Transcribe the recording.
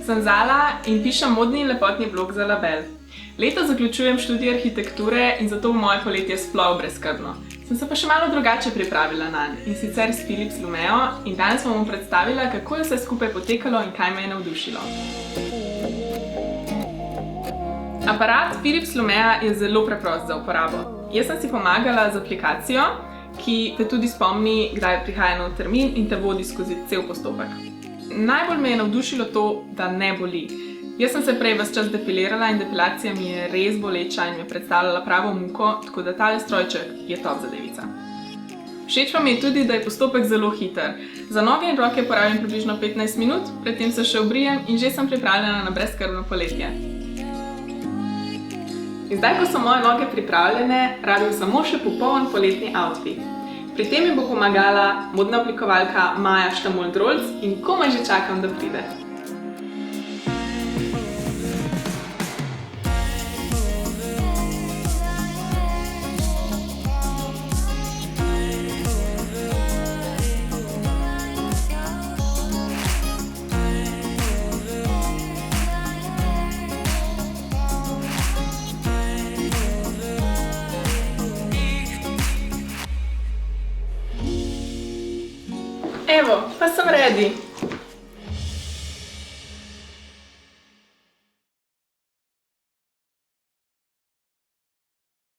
sem Zala in pišem modni in lepotni blog za Label. Letos zaključujem študij arhitekture in zato bo moje poletje sploh brezskrbno. Sem se pa še malo drugače pripravila nanj, in sicer s Philips Lumeo, in danes vam bom predstavila, kako je vse skupaj potekalo in kaj me je navdušilo. Aparat Philips Lumea je zelo preprost za uporabo. Jaz sem si pomagala z aplikacijo, ki te tudi spomni, kdaj prihaja nov termin in te vodi skozi cel postopek. Najbolj me je navdušilo to, da ne boli. Jaz sem se prej ves čas depilirala in depilacija mi je res boleča in mi je predstavljala pravo muko, tako da tale strojček je top zadevica. Všeč pa mi je tudi, da je postopek zelo hiter. Za noge in roke porabim približno 15 minut, predtem se še obrijem in že sem pripravljena na brezskrbno poletje. In zdaj, ko so moje noge pripravljene, rabim samo še popoln poletni outfit. Pri tem mi bo pomagala modna oblikovalka Maja Štamol-Drolc in komaj že čakam, da pride. Evo, pa sem ready.